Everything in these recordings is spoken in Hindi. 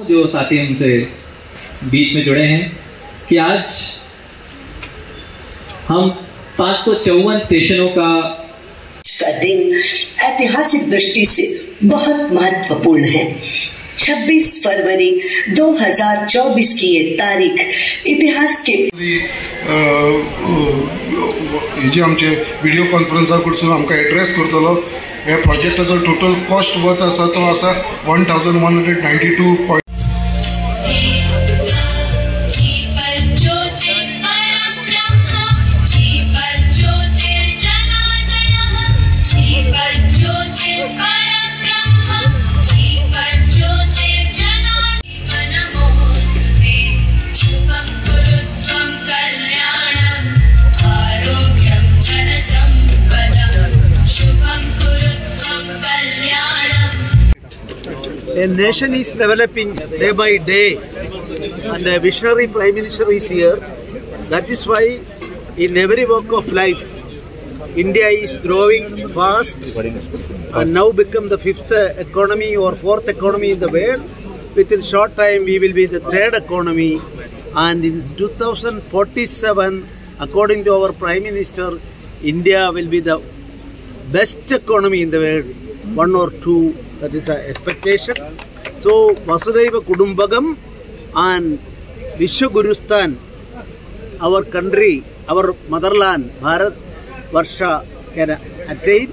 जो साथी हमसे बीच में जुड़े हैं कि आज हम 554 स्टेशनों का दिन ऐतिहासिक दृष्टि से बहुत महत्वपूर्ण है। 26 फरवरी 2024 की ये तारीख इतिहास के जे आमचे व्हिडिओ कॉन्फरन्सा कडसून आमकां एड्रेस करतलो। ह्या प्रोजेक्टाचो टोटल कॉस्ट वर्थ आसा तो आसा 1192. A nation is developing day by day, and a visionary Prime Minister is here. That is why in every walk of life, India is growing fast and now become the 5th economy or 4th economy in the world. Within short time, we will be the 3rd economy, and in 2047, according to our Prime Minister, India will be the best economy in the world, 1 or 2. That is our expectation. So Vasudhaiva Kudumbakam and Vishwagurustan, our country, our motherland, Bharat Varsha can attain,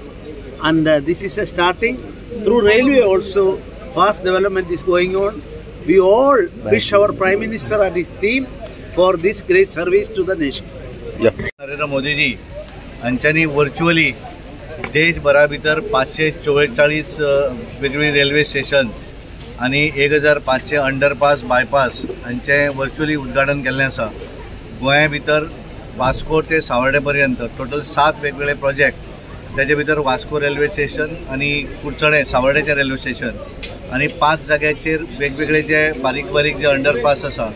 and this is a starting. Through railway also, fast development is going on. We all wish our Prime Minister and his team for this great service to the nation. Narendra Modi ji हांच्यांनी व्हर्च्युअली देशभरा भितर 544 वेगवेगळी रेल्वे स्टेशन आणि 1500 अंडरपास बायपास हांचे व्हर्च्युअली उद्घाटन केल्लें आसा। गोंया भितर वास्को ते सावर्डे पर्यंत टोटल 7 वेगवेगळे प्रोजेक्ट, त्याचे भितर वास्को रेल्वे स्टेशन आणि कुडचडे सावर्डेचे रेल्वे स्टेशन आणि 5 जाग्याचेर वेगवेगळे जे बारीक बारीक जे अंडरपास आसा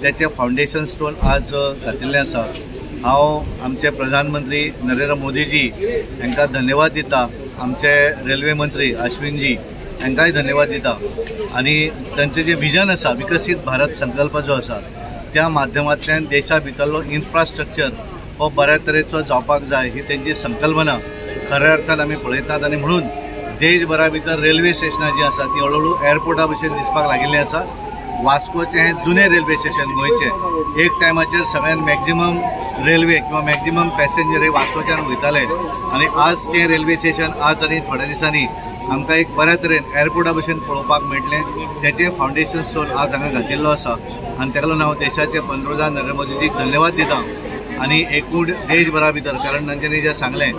त्याचे फाउंडेशन स्टोन आज घातिल्ले आसा। हांव आमचे प्रधानमंत्री नरेंद्र मोदीजी हांकां धन्यवाद दिता, आमचे रेल्वे मंत्री अश्विनजी हांकांय धन्यवाद दिता आणि तांचे जे विजन आसा विकसीत भारत संकल्प जो आसा त्या माध्यमांतल्यान देशा भितरलो इन्फ्रास्ट्रक्चर हो बऱ्या तरेचो जावपाक जाय ही तेंची संकल्पना खऱ्या अर्थान आमी पळयतात। आणि म्हणून देशभरा भितर रेल्वे स्टेशनां जी आसा ती हळूहळू एअरपोर्टा भशेन दिसपाक लागिल्लीं आसा। वास्कोचे हे जुने रेल्वे स्टेशन गोंयचे एक टायमाचेर सगळ्यात मॅक्झिमम रेल्वे किंवा मॅक्झिमम पॅसेंजर हे वास्कोच्यान वयताले आणि आज ते रेल्वे स्टेशन आज आणि थोड्या दिसांनी आमकां एक बऱ्या तरेन एअरपोर्टा भशेन पळोवपाक मेळटलें। त्याचे फाउंडेशन स्टोन आज हांगा घातिल्लो आसा आणि ताका लागून हांव देशाचे पंतप्रधान नरेंद्र मोदीजीक धन्यवाद दिता आणि एकूण देशभरा भितर, कारण तांच्यांनी जे सांगलें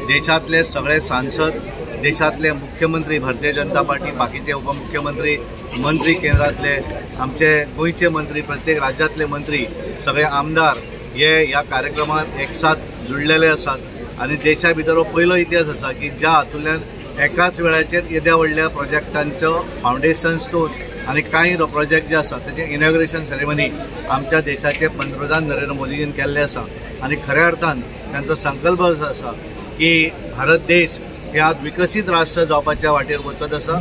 देशातले सगळे सांसद, देशातले मुख्यमंत्री भारतीय जनता पार्टी, बाकीचे उपमुख्यमंत्री, मंत्री केंद्रातले, आमचे गोंयचे मंत्री, प्रत्येक राज्यातले मंत्री, सगळे आमदार हे ह्या कार्यक्रमात एकसाथ जुळलेले आसात आणि देशा भितर हो पयलो इतिहास आसा की ज्या हातूंतल्यान एकाच वेळाचेर येद्या व्हडल्या प्रोजेक्टांचो फाउंडेशन स्टोन आणि काही प्रोजेक्ट जे आसा त्याचे इनॉग्रेशन सेरेमनी आमच्या देशाचे पंतप्रधान नरेंद्र मोदीजीन केल्ले आसा आणि खऱ्या अर्थान त्यांचा संकल्प आसा की भारत देश हे आज विकसित राष्ट्र जावपाच्या वाटेर वचत आसा।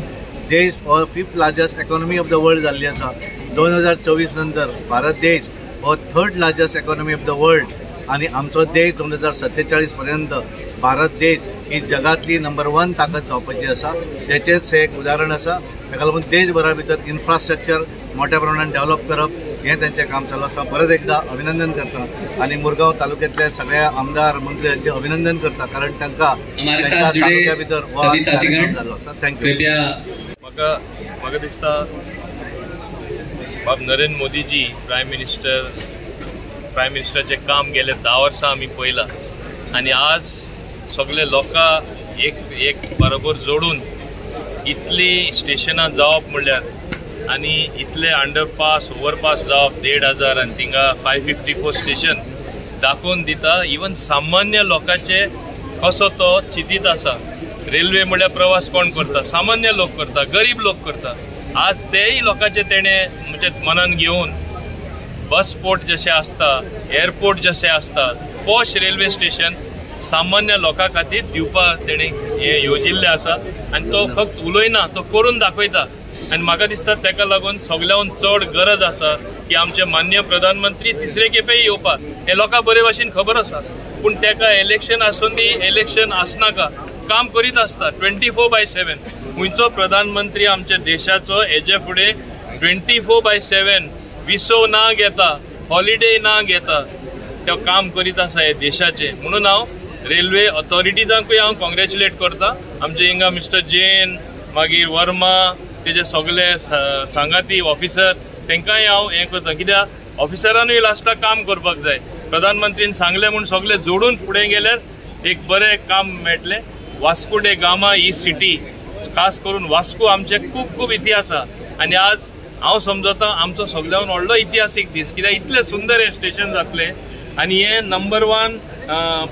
देश हो 5th largest economy of the world जाल्ली आसा। 2024 नंतर भारत देश हो 3rd largest economy of the world आणि आमचो देश 2047 पर्यंत भारत देश ही जगातली नंबर 1 ताकद जावपाची आसा। त्याचेच एक उदाहरण आसा। ताका लागून देशभरा भितर इन्फ्रास्ट्रक्चर मोठ्या प्रमाणात डेव्हलप करप हे त्यांचे काम चालू आसा। परत एकदा अभिनंदन करता आणि मुरगांव तालुक्यातल्या सगळ्या आमदार मंत्र्यांचे अभिनंदन करता, कारण तांकां तालुक्या भितर जाल्लो आसा। थँक्यू। म्हाका दिसता बाब नरेंद्र मोदीजी प्रायम मिनिस्टराचें काम गेले 10 वर्सां आमी पळयलां आणि आज सगळे लोकां एक बरोबर जोडून इतली स्टेशनां जावप म्हणल्यार आणि इतले अंडरपास ओवरपास जावप 1,500 आणि थिंगा 554 स्टेशन दाखोवन दिता इवन सामान्य लोकांचे कसो तो चिंतीत आसा रेल्वे म्हळ्यार प्रवास कोण करता, सामान्य लोक करता, गरीब लोक करता. आज तेय लोकांचे तेणे म्हणजे मनान घेवन बस पोर्ट जशें आसता, एअरपोर्ट जशें आसता, पॉश रेल्वे स्टेशन सामान्य लोकां खातीर दिवपाक तेणे हे येवजिल्ले आसा. आनी तो फक्त उलयना, तो करून दाखयता. आनी म्हाका दिसता तेका लागून सगळ्यान चड गरज आसा की आमचे माननीय प्रधानमंत्री तिसरे खेपे येवपाक. हे लोकां बरे भाशेन खबर आसा, पूण तेका इलेक्शन आसून दी इलेक्शन आसनाका काम करीत आसता 24/7. खंयचो प्रधानमंत्री आमच्या देशाचो हेजे फुडें 24/7 विसो ना घेता, हॉलिडे ना घेता, तो काम करीत आसा हे देशाचे. म्हणून हांव रेल्वे ऑथॉरिटीजांकूय हांव कॉंग्रॅच्युलेट करता. आमचे हिंगा मिस्टर जैन, मागीर वर्मा, तेजे सगळे सांगाती ऑफिसर, तांकांय हांव हें करता. कित्याक ऑफिसरांनूय लास्टाक काम करपाक जाय. प्रधानमंत्रीन सांगलें म्हूण सगळे जोडून फुडें गेल्यार एक बरें काम मेळटलें. वास्को डे गामा ही सिटी, खास करून वास्को आमचे खूब खूब इतिहास आसा. आनी आज हांव समजता आमचो सगळ्यान व्हडलो इतिहासीक दीस, कित्याक इतलें सुंदर हें स्टेशन जातलें. आनी हें नंबर 1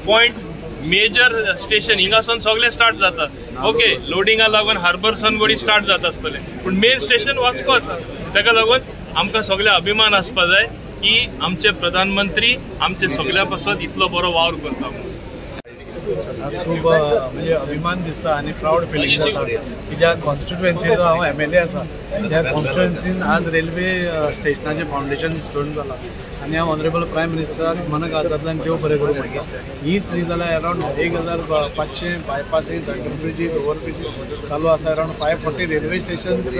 पॉयंट मेजर स्टेशन हिंगासून सगळें स्टार्ट जाता. ओके, लोडिंगा लागून हार्बरसून गोडी स्टार्ट जाता आसतलें, पूण मेन स्टेशन वास्को आसा. ताका लागून आमकां सगळे अभिमान आसपा जाय की आमचे प्रधानमंत्री आमचे सगळ्या पासून इतलो बरो वावर करता. आज खूब म्हणजे अभिमान दिसता आणि प्राऊड फिलिंग जाता की ज्या कॉन्स्टिट्युएन्सीचो हांव MLA आसा त्या कॉन्स्टिट्युएन्सीन आज रेल्वे स्टेशनाचें फावंडेशन स्टोन जाला. आनी हांव ऑनरेबल प्रायम मिनिस्टराक मनाक आतांतल्यान देव बरें करूं म्हणटा. हीच न्ही जाल्यार अरावंड 1500 बायपासीस, अंडरब्रिजीस, ओव्हरब्रिजीस चालू आसा. अरावंड 540 रेल्वे स्टेशन्स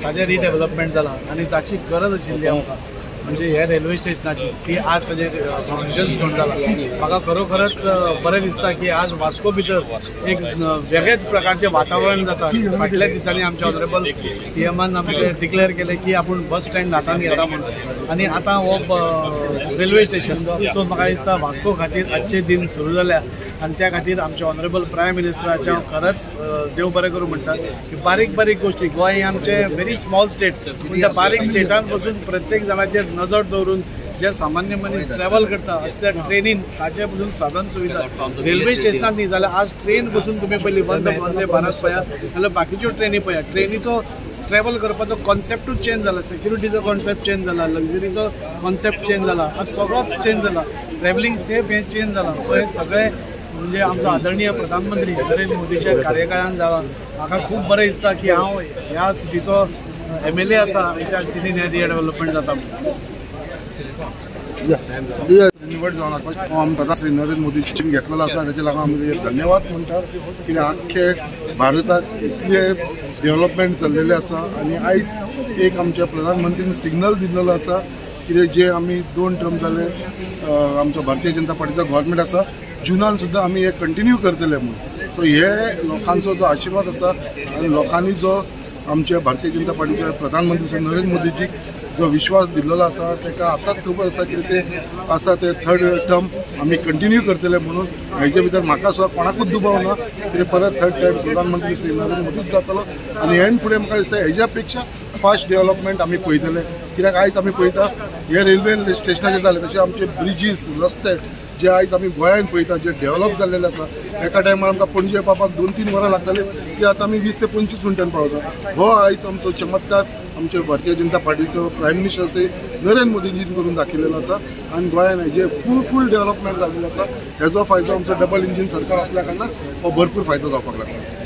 ताजें रिडेवलपमेंट जाला आनी जाची गरज आशिल्ली आमकां म्हणजे ह्या रेल्वे स्टेशनाची ती आज ताजें फावंडेशन स्टोन जाला. म्हाका खरोखरच बरें दिसता की आज वास्को भितर एक वेगळेच प्रकारचें वातावरण जाता. फाटल्या दिसांनी आमच्या ऑनरेबल CMन आमचे डिक्लेअर केलें की आपूण बस स्टँड हातान घेता म्हणून. आनी आतां हो रेल्वे स्टेशन, सो म्हाका दिसता वास्को खातीर आजचे दिन सुरू जाल्या. आनी त्या खातीर आमच्या ऑनरेबल प्रायम मिनिस्टराचे हांव खरंच देव बरें करूं म्हणटा की बारीक बारीक गोश्टी, गोंय आमचे व्हेरी स्मॉल स्टेट, पूण त्या बारीक स्टेटान पसून प्रत्येक जाणाचेर नजर दवरून जे सामान्य मनीस ट्रॅव्हल करता त्या ट्रेनीन ताचे पसून साधन सुविधा रेल्वे स्टेशनार न्ही जाल्यार आज ट्रेन पसून तुमी पयलीं वंदे भारत पळया नाल्यार बाकीच्यो ट्रेनी पळया. ट्रेनीचो ट्रॅव्हल करपाचो कॉन्सेप्टूच चेंज जाला, सेक्युरिटीचो कॉन्सेप्ट चेंज जाला, लग्जरीचो कॉन्सेप्ट चेंज जाला, आज सगळोच चेंज जाला, ट्रॅव्हलिंग सेफ हें चेंज जाला. सो हे सगळे म्हणजे आमचो आदरणीय प्रधानमंत्री नरेंद्र मोदीच्या कार्यकाळान जाला. म्हाका खूब बरें दिसता की हांव ह्या सिटीचो MLA आसा आनी त्या सिटीन हें रिडेवलपमेंट जाता. निवड जावन आमकां प्रधानमंत्री नरेंद्र मोदीची घेतलेलो आसा ताचे लागून आमी धन्यवाद म्हणटात. कित्याक आख्खे भारताक इतले डेव्हलपमेंट चल्लेले आसा आनी आयज एक आमच्या प्रधानमंत्रीन सिग्नल दिल्लो आसा कितें जे आमी 2 टर्म जाले आमचो भारतीय जनता पार्टीचो गव्हर्मेंट आसा, जुनान सुद्दां आमी हे कंटिन्यू करतले म्हणून. सो हे लोकांचो जो आशिर्वाद आसा आनी लोकांनी जो आमच्या भारतीय जनता पार्टीचे प्रधानमंत्री नरेंद्र मोदीजीक जो विश्वास दिल्लो आसा ताका आतांच खबर आसा की ते आसा ते 3rd टर्म आमी कंटिन्यू करतले म्हणून. हेजे भितर म्हाका सुद्दां कोणाकूच दुबाव ना की परत 3rd टर्म प्रधानमंत्री श्री नरेंद्र मोदीच जातलो. आनी हेन फुडें म्हाका दिसता हेज्या पेक्षा फास्ट डेव्हलपमेंट आमी पळयतले. कित्याक आयज आमी पळयता हे रेल्वे स्टेशनाचे जाले तशें आमचे ब्रिजीस, रस्ते जे आयज आमी गोंयांत पळयता जे डेव्हलप जाल्लेले आसा. एका टायमार आमकां पणजे पावपाक 2-3 वरां लागताले ते आतां आमी 20 ते 25 मिनटान पावता. हो आयज आमचो चमत्कार आमचे भारतीय जनता पार्टीचो प्रायम मिनिस्टर श्री नरेंद्र मोदीजीन करून दाखयलेलो आसा. आनी गोंयांत हेजे फूल डेव्हलपमेंट जाल्लेलो आसा. हेजो फायदो आमचो डबल इंजीन सरकार आसल्या कारणान हो भरपूर फायदो जावपाक लागला.